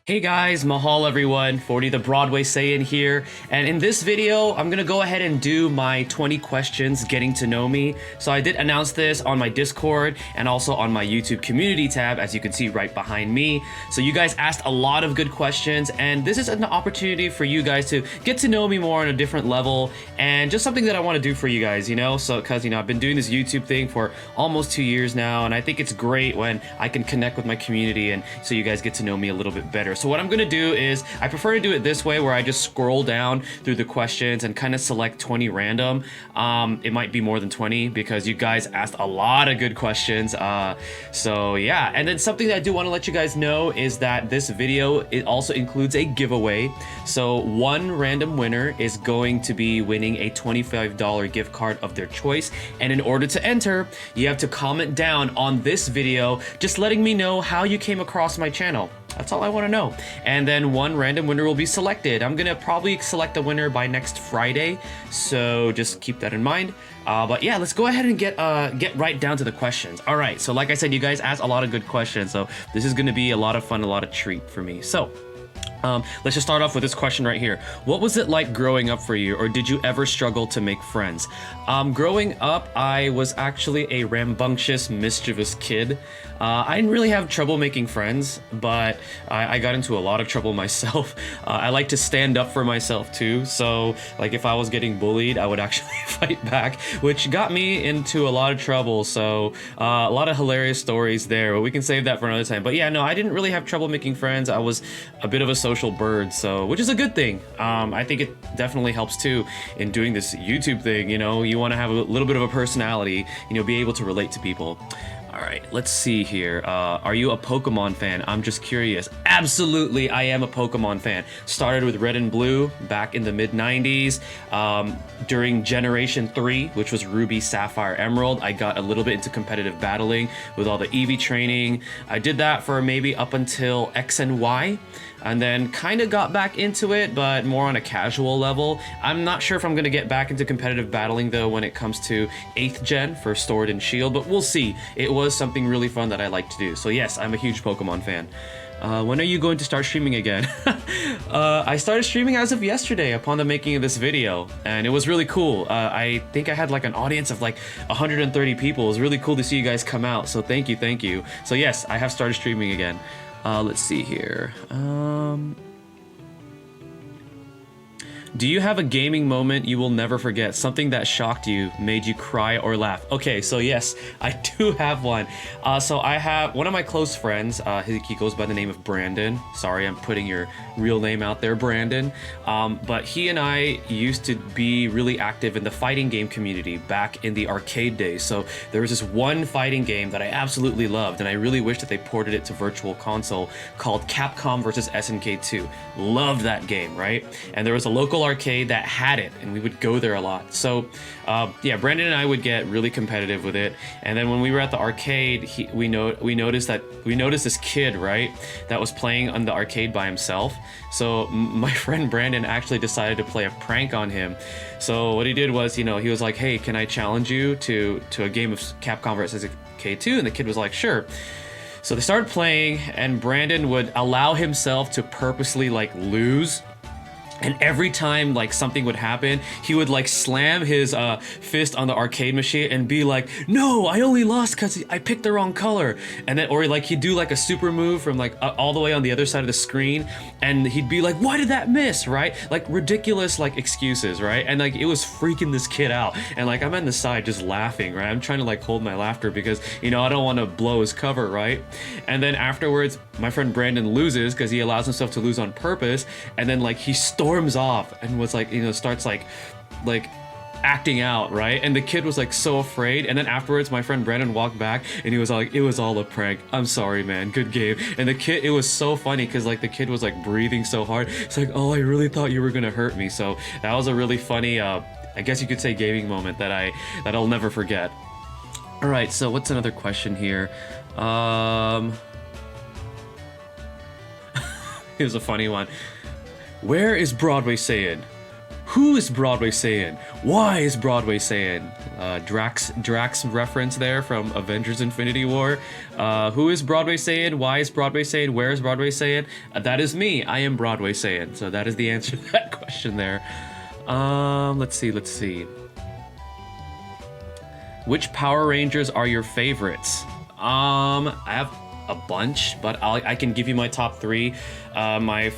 Hey guys, Mahal everyone, 40 the Broadway Saiyan here, and in this video, I'm gonna go ahead and do my 20 questions getting to know me. So I did announce this on my Discord and also on my YouTube community tab, as you can see right behind me. So you guys asked a lot of good questions, and this is an opportunity for you guys to get to know me more on a different level, and just something that I want to do for you guys, so because I've been doing this YouTube thing for almost 2 years now, and I think it's great when I can connect with my community and so you guys get to know me a little bit better. So what I'm gonna do is, I prefer to do it this way, where I just scroll down through the questions and kind of select 20 random. It might be more than 20 because you guys asked a lot of good questions. So yeah, and then something that I do want to let you guys know is that this video, it also includes a giveaway. So one random winner is going to be winning a $25 gift card of their choice. And in order to enter, you have to comment down on this video, just letting me know how you came across my channel. That's all I want to know. And then one random winner will be selected. I'm gonna probably select a winner by next Friday, so just keep that in mind. But yeah, let's go ahead and get right down to the questions. All right, so like I said, you guys asked a lot of good questions, so this is gonna be a lot of fun, a lot of treat for me. So let's just start off with this question right here. What was it like growing up for you, or did you ever struggle to make friends? Growing up, I was actually a rambunctious, mischievous kid. I didn't really have trouble making friends, but I got into a lot of trouble myself. I like to stand up for myself too, so like if I was getting bullied, I would actually fight back, which got me into a lot of trouble. So a lot of hilarious stories there, but we can save that for another time. But yeah, no, I didn't really have trouble making friends. I was a bit of a social bird, so which is a good thing. I think it definitely helps too in doing this YouTube thing. You want to have a little bit of a personality, be able to relate to people. All right, let's see here. Are you a Pokemon fan? I'm just curious. Absolutely, I am a Pokemon fan. Started with Red and Blue back in the mid-90s. During Generation 3, which was Ruby, Sapphire, Emerald, I got a little bit into competitive battling with all the EV training. I did that for maybe up until X and Y, and then kind of got back into it, but more on a casual level. I'm not sure if I'm going to get back into competitive battling, though, when it comes to 8th gen for Sword and Shield, but we'll see. It was something really fun that I like to do. So yes, I'm a huge Pokemon fan. When are you going to start streaming again? I started streaming as of yesterday upon the making of this video, and it was really cool. I think I had like an audience of like 130 people. It was really cool to see you guys come out, so thank you. So yes, I have started streaming again. Let's see here. Do you have a gaming moment you will never forget? Something that shocked you, made you cry or laugh? Okay, so yes, I do have one. So I have one of my close friends. He goes by the name of Brandon. Sorry, I'm putting your real name out there, Brandon. But he and I used to be really active in the fighting game community back in the arcade days. So there was this one fighting game that I absolutely loved, and I really wish that they ported it to Virtual Console, called Capcom vs. SNK 2. Loved that game, right? And there was a local arcade that had it, and we would go there a lot. So yeah, Brandon and I would get really competitive with it, and then when we were at the arcade, we noticed this kid, right, that was playing on the arcade by himself. So my friend Brandon actually decided to play a prank on him. So what he did was, he was like, hey, can I challenge you to a game of Capcom vs. K2? And the kid was like, sure. So they started playing, and Brandon would allow himself to purposely like lose. And every time like something would happen, he would like slam his fist on the arcade machine and be like, no, I only lost because I picked the wrong color. And then, or like he'd do like a super move from like all the way on the other side of the screen, and he'd be like, why did that miss, right? Like ridiculous like excuses, right? And like it was freaking this kid out, and like I'm on the side just laughing, right? I'm trying to like hold my laughter because I don't want to blow his cover, right? And then afterwards, my friend Brandon loses because he allows himself to lose on purpose, and then like he storms off and was like, starts like acting out, right? And the kid was like so afraid, and then afterwards my friend Brandon walked back and he was like, it was all a prank, I'm sorry man, good game. And the kid, it was so funny because like the kid was like breathing so hard. It's like, oh, I really thought you were gonna hurt me. So that was a really funny I guess you could say gaming moment that I'll never forget. All right, so what's another question here? Here's a funny one. Where is Broadway Saiyan? Who is Broadway Saiyan? Why is Broadway Saiyan? Drax reference there from Avengers Infinity War. Who is Broadway Saiyan? Why is Broadway Saiyan? Where is Broadway Saiyan? That is me. I am Broadway Saiyan. So that is the answer to that question there. Let's see. Which Power Rangers are your favorites? I have a bunch, but I can give you my top three. My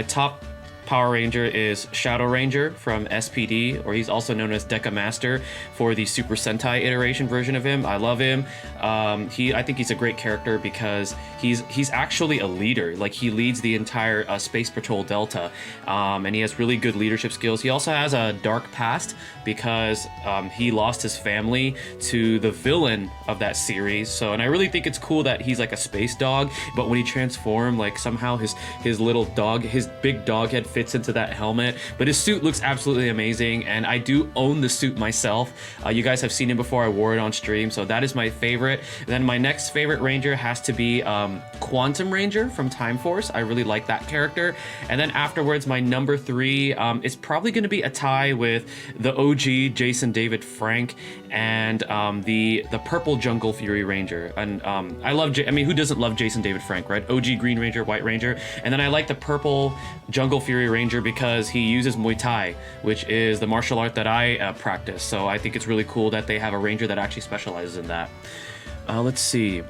top Power Ranger is Shadow Ranger from SPD, or he's also known as Deca Master for the Super Sentai iteration version of him. I love him. I think he's a great character because he's actually a leader. Like, he leads the entire Space Patrol Delta, and he has really good leadership skills. He also has a dark past because he lost his family to the villain of that series. So, and I really think it's cool that he's like a space dog, but when he transformed, like, somehow his little dog, his big dog head fits into that helmet. But his suit looks absolutely amazing, and I do own the suit myself. You guys have seen it before. I wore it on stream, so that is my favorite. And then my next favorite Ranger has to be Quantum Ranger from Time Force. I really like that character. And then afterwards, my number three is probably going to be a tie with the OG Jason David Frank and the purple Jungle Fury Ranger. And I love, who doesn't love Jason David Frank, right? OG Green Ranger, White Ranger. And then I like the purple Jungle Fury Ranger because he uses Muay Thai, which is the martial art that I practice. So I think it's really cool that they have a Ranger that actually specializes in that. Let's see.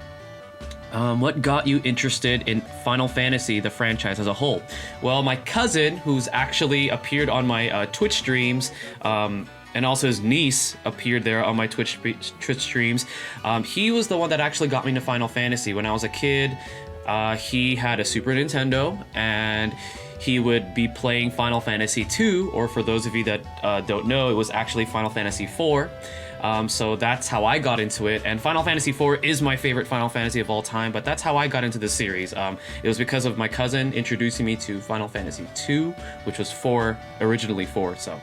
What got you interested in Final Fantasy, the franchise as a whole? Well, my cousin, who's actually appeared on my Twitch streams, and also his niece appeared there on my Twitch streams. He was the one that actually got me into Final Fantasy. When I was a kid, he had a Super Nintendo, and he would be playing Final Fantasy II, or for those of you that don't know, it was actually Final Fantasy IV. So that's how I got into it, and Final Fantasy IV is my favorite Final Fantasy of all time, but that's how I got into the series. It was because of my cousin introducing me to Final Fantasy II, which was originally 4, so.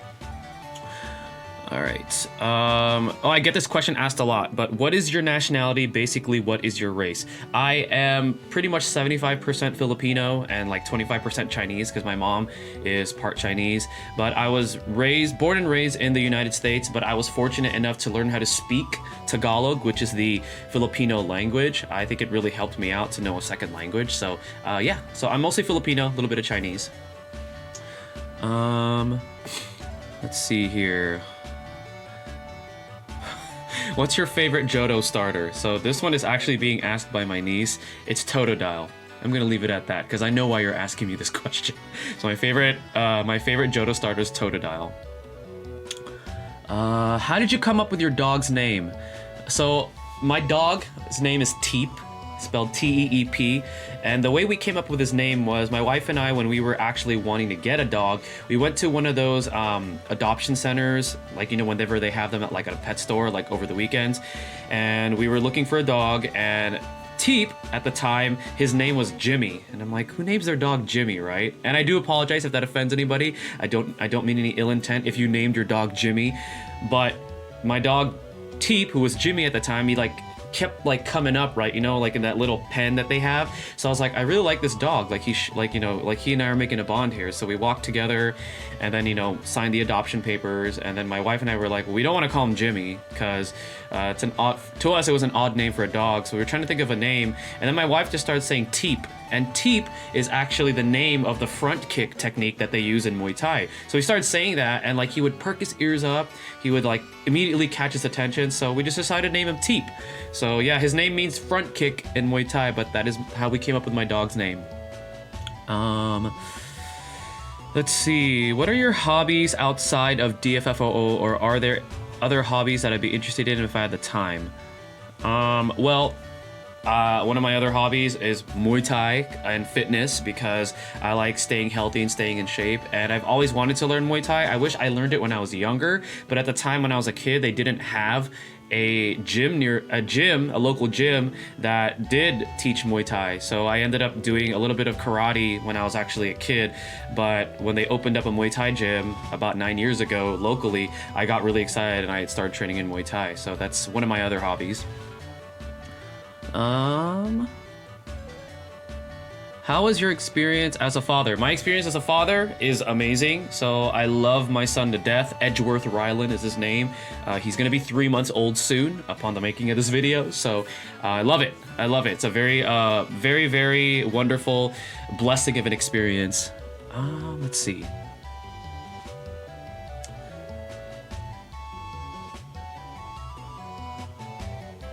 All right. I get this question asked a lot, but what is your nationality? Basically, what is your race? I am pretty much 75% Filipino and like 25% Chinese because my mom is part Chinese. But I was born and raised in the United States, but I was fortunate enough to learn how to speak Tagalog, which is the Filipino language. I think it really helped me out to know a second language. So yeah, so I'm mostly Filipino, a little bit of Chinese. Let's see here. What's your favorite Johto starter? So this one is actually being asked by my niece. It's Totodile. I'm gonna leave it at that because I know why you're asking me this question. So my favorite Johto starter is Totodile. How did you come up with your dog's name? So my dog, his name is Teep, spelled T-E-E-P, and the way we came up with his name was my wife and I, when we were actually wanting to get a dog, we went to one of those adoption centers, like, you know, whenever they have them at like a pet store, like over the weekends, and we were looking for a dog, and Teep, at the time, his name was Jimmy, and I'm like, who names their dog Jimmy, right? And I do apologize if that offends anybody. I don't mean any ill intent if you named your dog Jimmy, but my dog Teep, who was Jimmy at the time, he like kept like coming up, right, you know, like in that little pen that they have. So I was like, I really like this dog, like he and I are making a bond here. So we walked together and then, you know, signed the adoption papers, and then my wife and I were like, well, we don't want to call him Jimmy because it's an odd, to us it was an odd name for a dog, so we were trying to think of a name, and then my wife just started saying Teep, and Teep is actually the name of the front kick technique that they use in Muay Thai. So he started saying that, and like he would perk his ears up, he would like immediately catch his attention, so we just decided to name him Teep. So yeah, his name means front kick in Muay Thai, but that is how we came up with my dog's name. Let's see, what are your hobbies outside of DFFOO, or are there other hobbies that I'd be interested in if I had the time? Well, one of my other hobbies is Muay Thai and fitness because I like staying healthy and staying in shape, and I've always wanted to learn Muay Thai. I wish I learned it when I was younger, but at the time when I was a kid, they didn't have a local gym that did teach Muay Thai. So I ended up doing a little bit of karate when I was actually a kid, but when they opened up a Muay Thai gym about 9 years ago locally, I got really excited and I started training in Muay Thai. So that's one of my other how How was your experience as a father? My experience as a father is amazing. So I love my son to death. Edgeworth Ryland is his name. He's gonna be 3 months old soon upon the making of this video. So I love it. I love it. It's a very, very, very wonderful blessing of an experience. Let's see.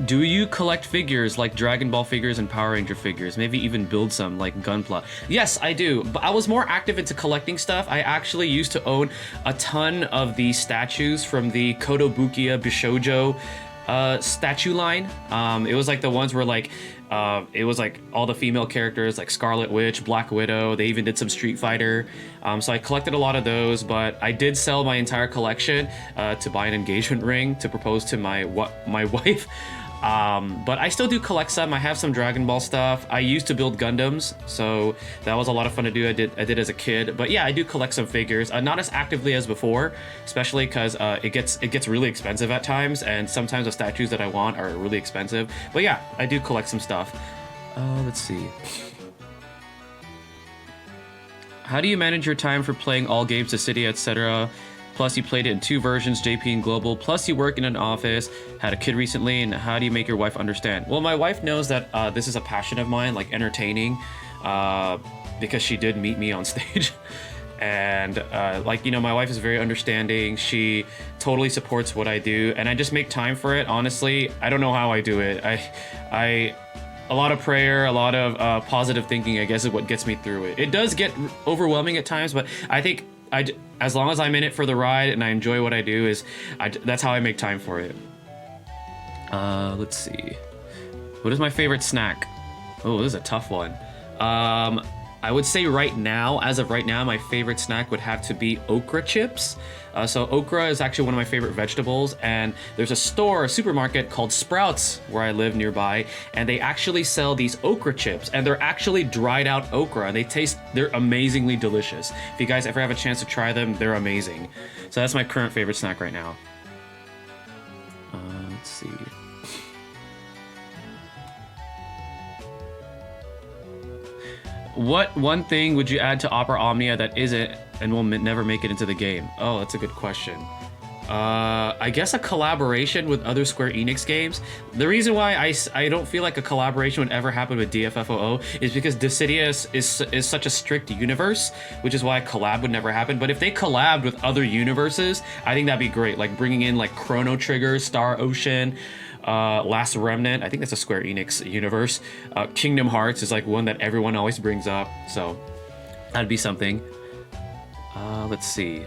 Do you collect figures like Dragon Ball figures and Power Ranger figures? Maybe even build some like Gunpla? Yes, I do. But I was more active into collecting stuff. I actually used to own a ton of the statues from the Kotobukiya Bishojo statue line. It was like the ones where like it was like all the female characters like Scarlet Witch, Black Widow. They even did some Street Fighter. So I collected a lot of those, but I did sell my entire collection to buy an engagement ring to propose to my wife. But I still do collect some. I have some Dragon Ball stuff. I used to build Gundams, so that was a lot of fun to do. I did as a kid. But yeah, I do collect some figures. Not as actively as before, especially because it gets really expensive at times, and sometimes the statues that I want are really expensive. But yeah, I do collect some stuff. Let's see. How do you manage your time for playing all games, the city, etc.? Plus, you played it in 2 versions, JP and Global. Plus, you work in an office, had a kid recently, and how do you make your wife understand? Well, my wife knows that this is a passion of mine, like entertaining, because she did meet me on stage. And like, you know, my wife is very understanding. She totally supports what I do, and I just make time for it. Honestly, I don't know how I do it. A lot of prayer, a lot of positive thinking, I guess, is what gets me through it. It does get overwhelming at times, but I think as long as I'm in it for the ride and I enjoy what I do, that's how I make time for it. Let's see. What is my favorite snack? Oh, this is a tough one. I would say right now, as of right now, my favorite snack would have to be okra chips. So okra is actually one of my favorite vegetables, and there's a supermarket called Sprouts where I live nearby, and they actually sell these okra chips, and they're actually dried out okra, and they're amazingly delicious. If you guys ever have a chance to try them, they're amazing. So that's my current favorite snack right now. Let's see. What one thing would you add to Opera Omnia that isn't and will never make it into the game? Oh, that's a good question. I guess a collaboration with other Square Enix games. The reason why I don't feel like a collaboration would ever happen with DFFOO is because Dissidia is such a strict universe, which is why a collab would never happen. But if they collabed with other universes, I think that'd be great. Like bringing in like Chrono Trigger, Star Ocean, Last Remnant. I think that's a Square Enix universe. Kingdom Hearts is like one that everyone always brings up, so that'd be something. Let's see.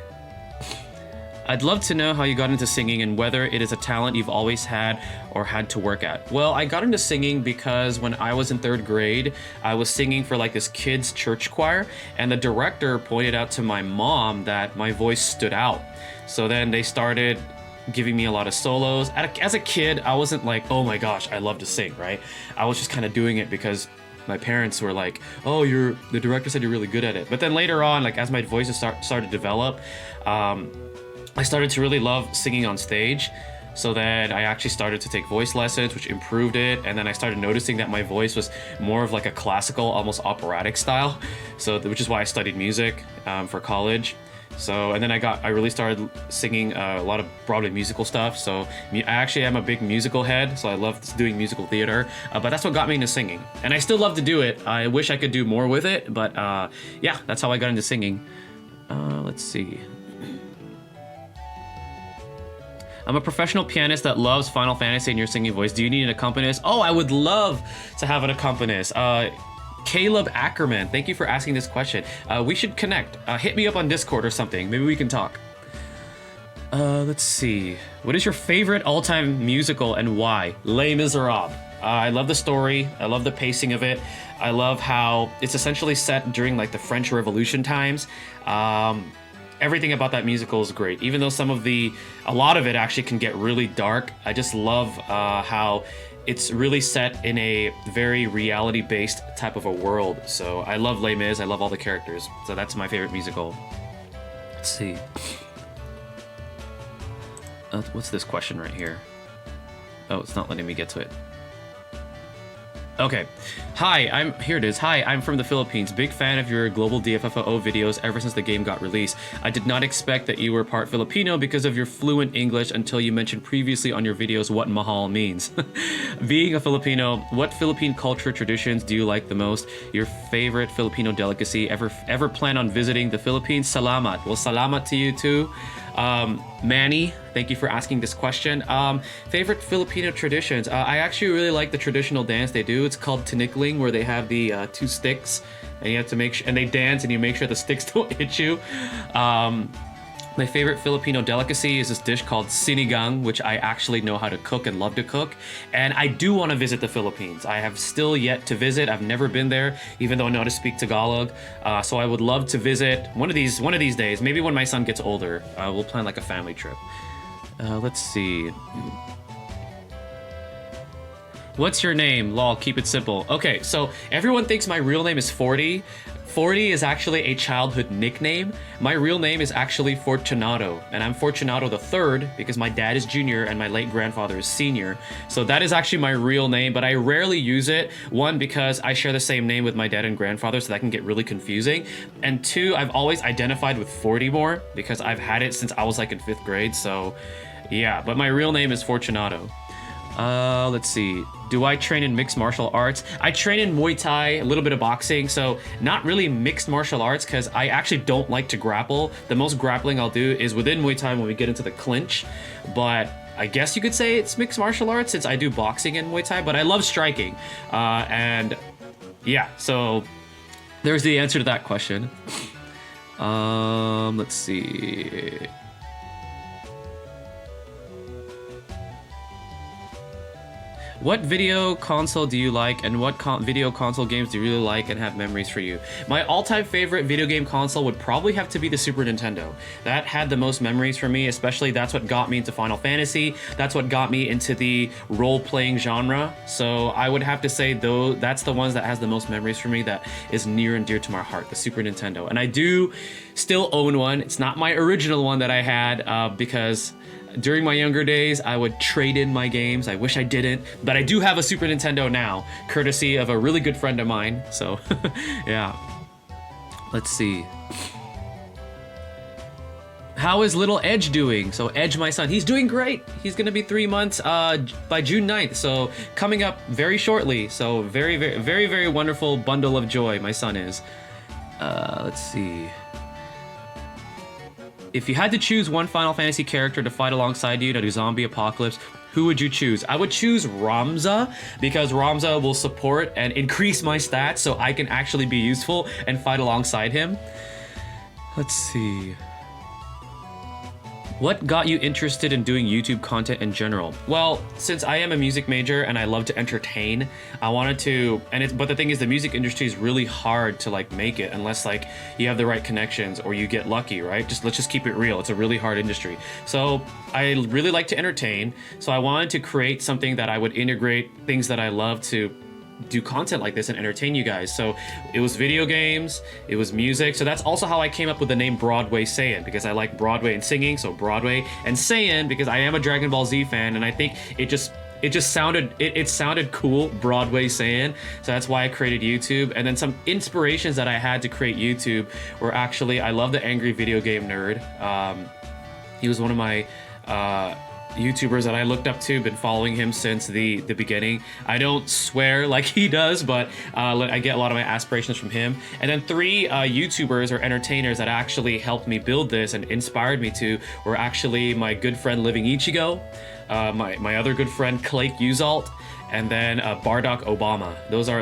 I'd love to know how you got into singing and whether it is a talent you've always had or had to work at. Well, I got into singing because when I was in 3rd grade, I was singing for like this kids' church choir, and the director pointed out to my mom that my voice stood out. So then they started giving me a lot of solos. As a kid, I wasn't like, oh my gosh, I love to sing, right? I was just kind of doing it because my parents were like, oh, the director said you're really good at it. But then later on, like as my voices started to develop, I started to really love singing on stage. So then I actually started to take voice lessons, which improved it. And then I started noticing that my voice was more of like a classical, almost operatic style. So, which is why I studied music for college. So, and then I really started singing a lot of Broadway musical stuff. So I actually am a big musical head, so I love doing musical theater. But that's what got me into singing. And I still love to do it. I wish I could do more with it, but yeah, that's how I got into singing. Let's see. I'm a professional pianist that loves Final Fantasy and your singing voice. Do you need an accompanist? Oh, I would love to have an accompanist. Caleb Ackerman, thank you for asking this question. We should connect. Hit me up on Discord or something. Maybe we can talk. Let's see. What is your favorite all-time musical and why? Les Miserables. I love the story. I love the pacing of it. I love how it's essentially set during like the French Revolution times. Everything about that musical is great. Even though a lot of it actually can get really dark, I just love how it's really set in a very reality-based type of a world. So I love Les Mis. I love all the characters. So that's my favorite musical. Let's see. What's this question right here? Oh, it's not letting me get to it. Okay. Here it is. Hi, I'm from the Philippines. Big fan of your global DFFO videos ever since the game got released. I did not expect that you were part Filipino because of your fluent English until you mentioned previously on your videos what mahal means. Being a Filipino, what Philippine culture traditions do you like the most? Your favorite Filipino delicacy? Ever plan on visiting the Philippines? Salamat. Well, salamat to you too. Manny, thank you for asking this question. Favorite Filipino traditions? I actually really like the traditional dance they do. It's called tinikling, where they have the two sticks, and you have to make sure, and they dance, and you make sure the sticks don't hit you. My favorite Filipino delicacy is this dish called sinigang, which I actually know how to cook and love to cook. And I do want to visit the Philippines. I have still yet to visit. I've never been there, even though I know how to speak Tagalog. So I would love to visit one of these days. Maybe when my son gets older, we'll plan like a family trip. Let's see. What's your name? Lol, keep it simple. Okay, so everyone thinks my real name is 40. 40 is actually a childhood nickname. My real name is actually Fortunato, and I'm Fortunato the third because my dad is junior and my late grandfather is senior. So that is actually my real name, but I rarely use it. One, because I share the same name with my dad and grandfather, so that can get really confusing. And two, I've always identified with 40 more because I've had it since I was like in 5th grade. So yeah, but my real name is Fortunato. Let's see. Do I train in mixed martial arts? I train in Muay Thai, a little bit of boxing, so not really mixed martial arts because I actually don't like to grapple. The most grappling I'll do is within Muay Thai when we get into the clinch, but I guess you could say it's mixed martial arts since I do boxing and Muay Thai, but I love striking. And yeah, so there's the answer to that question. Let's see. What video console do you like, and what video console games do you really like and have memories for you? My all-time favorite video game console would probably have to be the Super Nintendo. That had the most memories for me, especially that's what got me into Final Fantasy. That's what got me into the role-playing genre. So I would have to say, though, that's the ones that has the most memories for me, that is near and dear to my heart, the Super Nintendo. And I do still own one. It's not my original one that I had because during my younger days, I would trade in my games. I wish I didn't, but I do have a Super Nintendo now, courtesy of a really good friend of mine. So, yeah. Let's see. How is little Edge doing? So Edge, my son, he's doing great. He's gonna be 3 months by June 9th. So coming up very shortly. So very, very, very, very wonderful bundle of joy, my son is. Let's see. If you had to choose one Final Fantasy character to fight alongside you in a zombie apocalypse, who would you choose? I would choose Ramza because Ramza will support and increase my stats so I can actually be useful and fight alongside him. Let's see. What got you interested in doing YouTube content in general? Well, since I am a music major and I love to entertain, I wanted to, but the thing is the music industry is really hard to like make it unless like you have the right connections or you get lucky, right? Let's just keep it real. It's a really hard industry. So I really like to entertain. So I wanted to create something that I would integrate things that I love to do content like this and entertain you guys. So it was video games, it was music. So that's also how I came up with the name Broadway Saiyan, because I like Broadway and singing. So Broadway, and Saiyan because I am a Dragon Ball Z fan, and I think it sounded cool, Broadway Saiyan. So that's why I created YouTube. And then some inspirations that I had to create YouTube were actually, I love the Angry Video Game Nerd. He was one of my YouTubers that I looked up to, been following him since the beginning. I don't swear like he does, but I get a lot of my aspirations from him. And then 3 YouTubers or entertainers that actually helped me build this and inspired me to were actually my good friend Living Ichigo, my other good friend Clake Uzalt, and then Bardock Obama.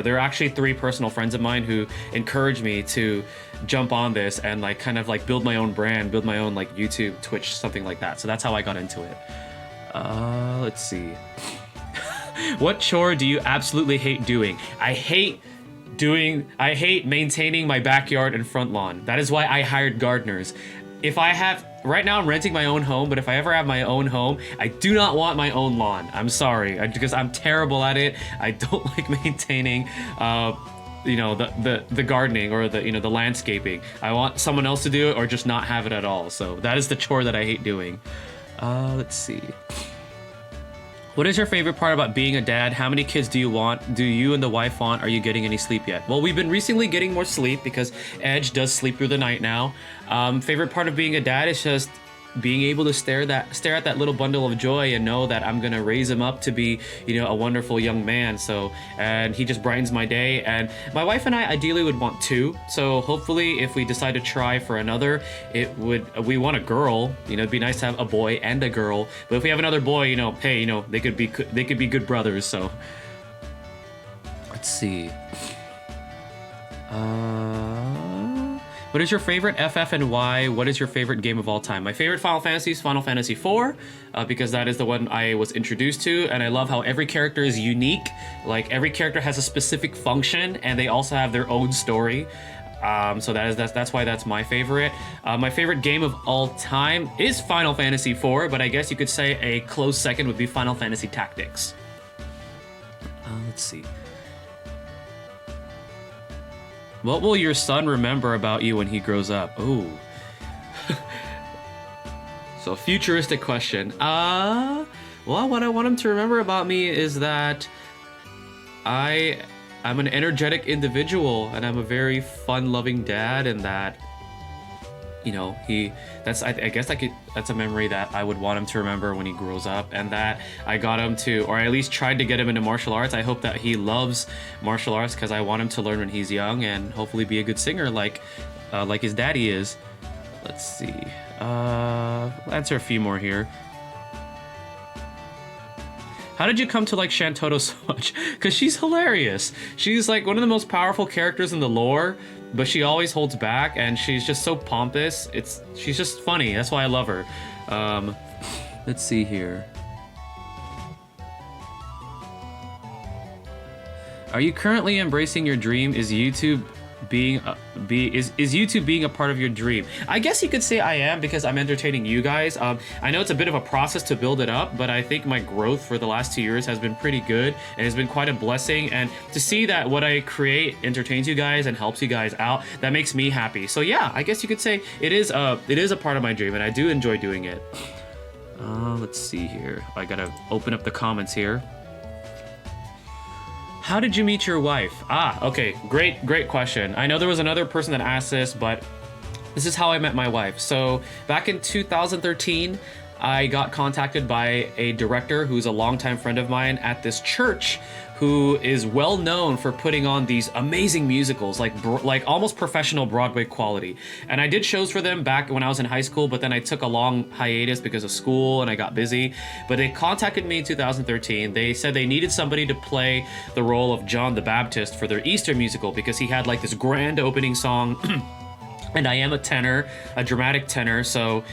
They're actually 3 personal friends of mine who encouraged me to jump on this and like kind of like build my own brand, build my own like YouTube, Twitch, something like that. So that's how I got into it. Let's see. What chore do you absolutely hate doing? I hate maintaining my backyard and front lawn. That is why I hired gardeners. Right now I'm renting my own home, but if I ever have my own home, I do not want my own lawn. I'm sorry, because I'm terrible at it. I don't like maintaining, the gardening or the landscaping. I want someone else to do it or just not have it at all. So that is the chore that I hate doing. Let's see. What is your favorite part about being a dad? How many kids do you want? Do you and the wife want? Are you getting any sleep yet? Well, we've been recently getting more sleep because Edge does sleep through the night now. Favorite part of being a dad is just being able to stare at that little bundle of joy and know that I'm gonna raise him up to be, a wonderful young man. So, and he just brightens my day. And my wife and I ideally would want two. So hopefully, if we decide to try for another, we want a girl. It'd be nice to have a boy and a girl. But if we have another boy, hey, they could be good brothers. So let's see. What is your favorite FF and why? What is your favorite game of all time? My favorite Final Fantasy is Final Fantasy IV, because that is the one I was introduced to, and I love how every character is unique. Like, every character has a specific function, and they also have their own story. So that's why that's my favorite. My favorite game of all time is Final Fantasy IV, but I guess you could say a close second would be Final Fantasy Tactics. Let's see. What will your son remember about you when he grows up? Ooh. So, futuristic question. Well, what I want him to remember about me is that I'm an energetic individual and I'm a very fun-loving dad, and that that's a memory that I would want him to remember when he grows up, and that I got him to, or I at least tried to get him into martial arts. I hope that he loves martial arts because I want him to learn when he's young and hopefully be a good singer like his daddy is. Let's see. I'll answer a few more here. How did you come to like Shantou so much? Because she's hilarious. She's like one of the most powerful characters in the lore, but she always holds back, and she's just so pompous. She's just funny. That's why I love her. Let's see here. Are you currently embracing your dream? Is YouTube being a part of your dream? I guess you could say I am, because I'm entertaining you guys. I know it's a bit of a process to build it up, but I think my growth for the last 2 years has been pretty good, and it's been quite a blessing. And to see that what I create entertains you guys and helps you guys out, that makes me happy. So yeah, I guess you could say it is a part of my dream, and I do enjoy doing it. Let's see here. I gotta open up the comments here. How did you meet your wife? Okay, great question. I know there was another person that asked this, but this is how I met my wife. So back in 2013, I got contacted by a director who's a longtime friend of mine at this church, who is well known for putting on these amazing musicals, like almost professional Broadway quality. And I did shows for them back when I was in high school, but then I took a long hiatus because of school and I got busy. But they contacted me in 2013. They said they needed somebody to play the role of John the Baptist for their Easter musical, because he had like this grand opening song. And I am a tenor, a dramatic tenor, so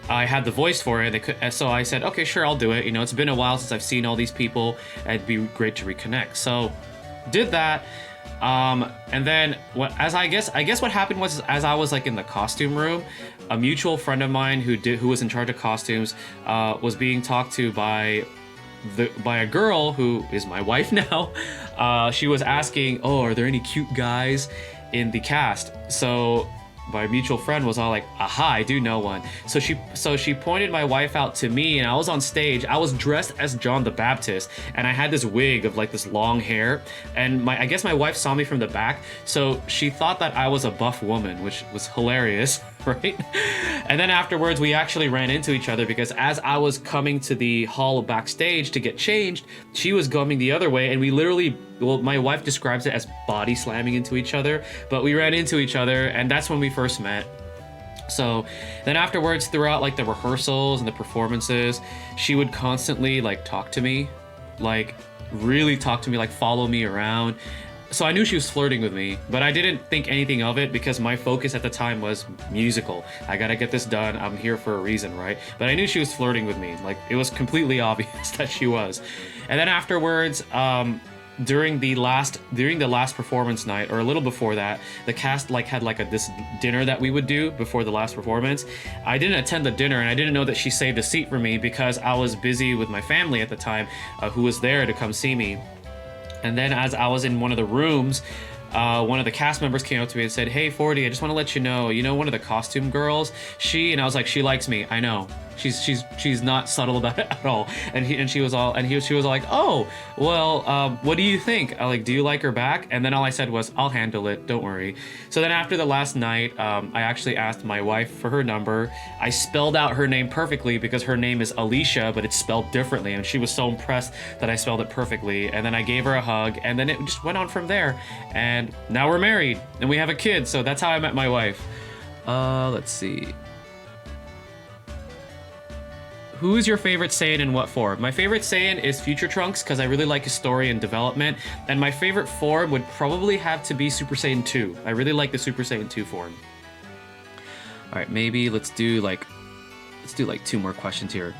I had the voice for it. So I said, okay, sure, I'll do it. It's been a while since I've seen all these people. It'd be great to reconnect. So did that. And then I guess what happened was, as I was like in the costume room, a mutual friend of mine who was in charge of costumes was being talked to by a girl who is my wife now. She was asking, oh, are there any cute guys in the cast? So my mutual friend was all like, aha, I do know one. So she pointed my wife out to me, and I was on stage. I was dressed as John the Baptist, and I had this wig of like this long hair, and I guess my wife saw me from the back, so she thought that I was a buff woman, which was hilarious, right? And then afterwards we actually ran into each other, because as I was coming to the hall backstage to get changed, she was going the other way, and we literally, well, my wife describes it as body slamming into each other, but we ran into each other, and that's when we first met. So then afterwards, throughout like the rehearsals and the performances, she would constantly like talk to me, like really talk to me, like follow me around. So I knew she was flirting with me, but I didn't think anything of it, because my focus at the time was musical. I gotta get this done. I'm here for a reason, right? But I knew she was flirting with me. Like, it was completely obvious that she was. And then afterwards, during the last performance night, or a little before that, the cast had this dinner that we would do before the last performance. I didn't attend the dinner, and I didn't know that she saved a seat for me, because I was busy with my family at the time, who was there to come see me. And then as I was in one of the rooms, one of the cast members came up to me and said, hey, 40, I just want to let you know one of the costume girls, and I was like, she likes me, I know. She's not subtle about it at all. She was all like, oh, well, what do you think? Do you like her back? And then all I said was, I'll handle it, don't worry. So then after the last night, I actually asked my wife for her number. I spelled out her name perfectly because her name is Alicia, but it's spelled differently, and she was so impressed that I spelled it perfectly. And then I gave her a hug, and then it just went on from there. And now we're married and we have a kid. So that's how I met my wife. Let's see. Who is your favorite Saiyan and what form? My favorite Saiyan is Future Trunks because I really like his story and development. And my favorite form would probably have to be Super Saiyan 2. I really like the Super Saiyan 2 form. All right, maybe let's do like 2 more questions here.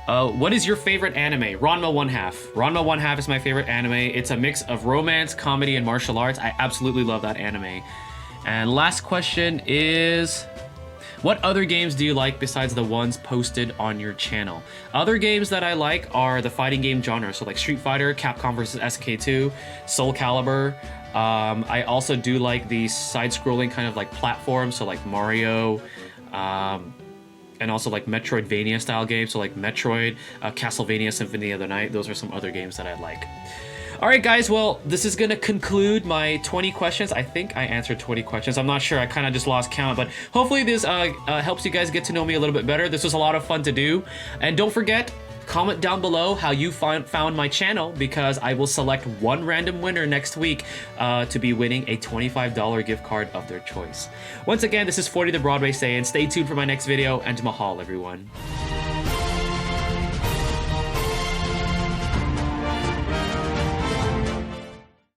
What is your favorite anime? Ranma 1/2. Ranma 1/2 is my favorite anime. It's a mix of romance, comedy, and martial arts. I absolutely love that anime. And last question is, what other games do you like besides the ones posted on your channel? Other games that I like are the fighting game genre, so like Street Fighter, Capcom vs. SK2, Soul Calibur. I also do like the side-scrolling kind of like platforms, so like Mario, and also like Metroidvania style games, so like Metroid, Castlevania Symphony of the Night. Those are some other games that I like. All right, guys, well, this is gonna conclude my 20 questions. I think I answered 20 questions. I'm not sure, I kind of just lost count, but hopefully this helps you guys get to know me a little bit better. This was a lot of fun to do. And don't forget, comment down below how you found my channel, because I will select one random winner next week to be winning a $25 gift card of their choice. Once again, this is 40 the Broadway Saiyan. Stay tuned for my next video, and mahal, everyone.